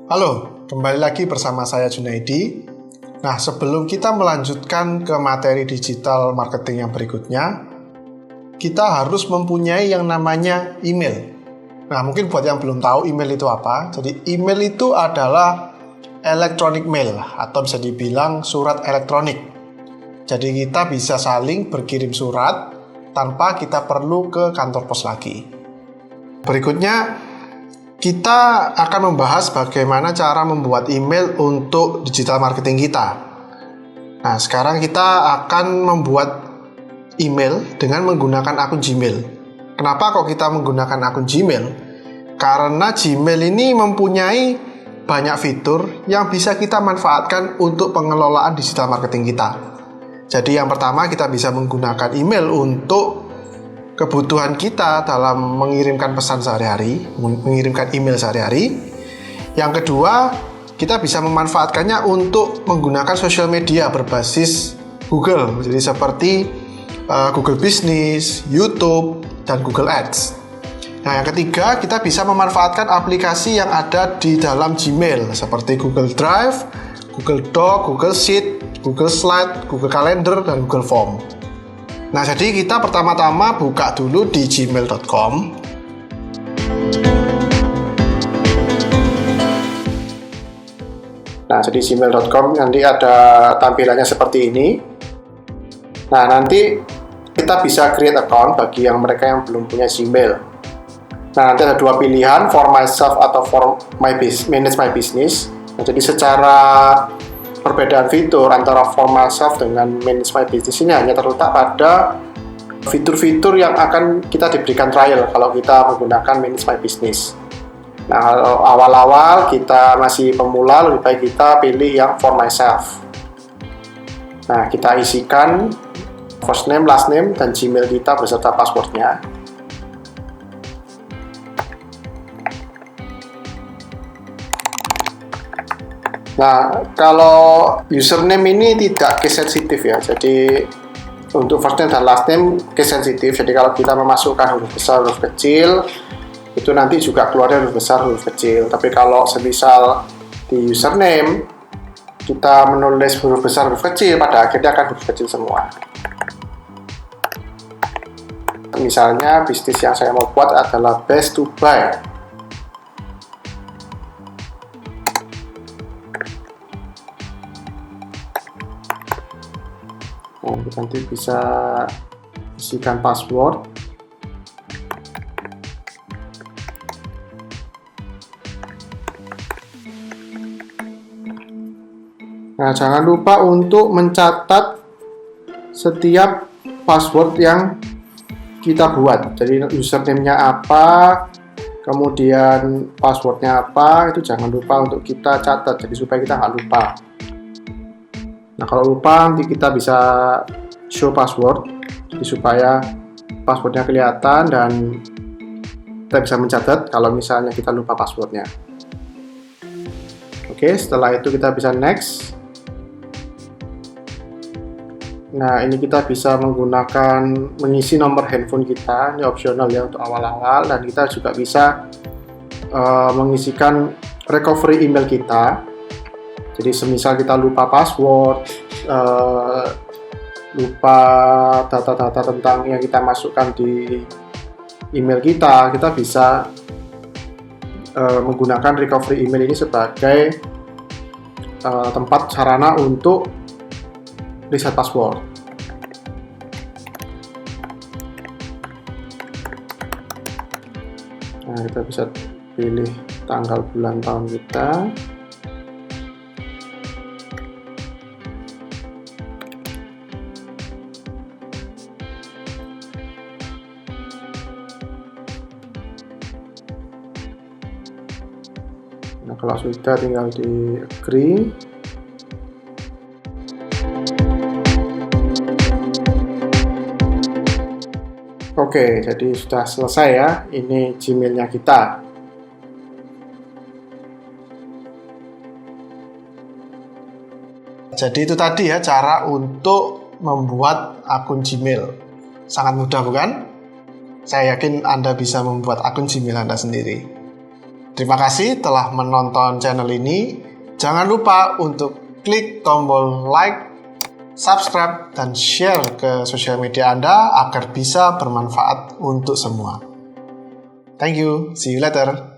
Halo, kembali lagi bersama saya Junaidi. Nah, sebelum kita melanjutkan ke materi digital marketing yang berikutnya, kita harus mempunyai yang namanya email. Nah, mungkin buat yang belum tahu email itu apa, jadi email itu adalah electronic mail atau bisa dibilang surat elektronik. Jadi kita bisa saling berkirim surat tanpa kita perlu ke kantor pos lagi. Berikutnya, kita akan membahas bagaimana cara membuat email untuk digital marketing kita. Nah, sekarang kita akan membuat email dengan menggunakan akun Gmail. Kenapa kok kita menggunakan akun Gmail? Karena Gmail ini mempunyai banyak fitur yang bisa kita manfaatkan untuk pengelolaan digital marketing kita. Jadi yang pertama, kita bisa menggunakan email untuk kebutuhan kita dalam mengirimkan pesan sehari-hari, mengirimkan email sehari-hari. Yang kedua, kita bisa memanfaatkannya untuk menggunakan sosial media berbasis Google, jadi seperti Google Business, YouTube, dan Google Ads. Nah, yang ketiga, kita bisa memanfaatkan aplikasi yang ada di dalam Gmail, seperti Google Drive, Google Doc, Google Sheet, Google Slide, Google Calendar, dan Google Form. Nah, jadi kita pertama-tama buka dulu di gmail.com. Nah, jadi gmail.com nanti ada tampilannya seperti ini. Nah, nanti kita bisa create account bagi yang mereka yang belum punya Gmail. Nah, nanti ada dua pilihan, for myself atau for manage my business. Nah, jadi secara perbedaan fitur antara for myself dengan manage my business ini hanya terletak pada fitur-fitur yang akan kita diberikan trial kalau kita menggunakan manage my business. Nah, kalau awal-awal kita masih pemula, lebih baik kita pilih yang for myself. Nah, kita isikan first name, last name, dan Gmail kita beserta passwordnya. Nah, kalau username ini tidak case sensitif ya, jadi untuk first name dan last name case sensitif. Jadi kalau kita memasukkan huruf besar, huruf kecil, itu nanti juga keluarnya huruf besar, huruf kecil. Tapi kalau semisal di username kita menulis huruf besar, huruf kecil, pada akhirnya akan huruf kecil semua. Misalnya bisnis yang saya mau buat adalah best to buy. Nanti bisa isikan password. Nah, jangan lupa untuk mencatat setiap password yang kita buat. Jadi username-nya apa, kemudian passwordnya apa, itu jangan lupa untuk kita catat, jadi supaya kita nggak lupa. Nah, kalau lupa nanti kita bisa show password, jadi supaya passwordnya kelihatan dan kita bisa mencatat kalau misalnya kita lupa passwordnya. Oke, setelah itu kita bisa next. Nah, ini kita bisa menggunakan mengisi nomor handphone kita, ini opsional ya untuk awal-awal, dan kita juga bisa mengisikan recovery email kita. Jadi semisal kita lupa password, lupa data-data tentang yang kita masukkan di email kita, kita bisa menggunakan recovery email ini sebagai tempat sarana untuk reset password. Nah, kita bisa pilih tanggal, bulan, tahun kita. Nah, kalau sudah tinggal di agree. Oke, jadi sudah selesai ya. Ini Gmail-nya kita. Jadi itu tadi ya cara untuk membuat akun Gmail. Sangat mudah bukan? Saya yakin Anda bisa membuat akun Gmail Anda sendiri. Terima kasih telah menonton channel ini. Jangan lupa untuk klik tombol like, subscribe, dan share ke sosial media Anda agar bisa bermanfaat untuk semua. Thank you. See you later.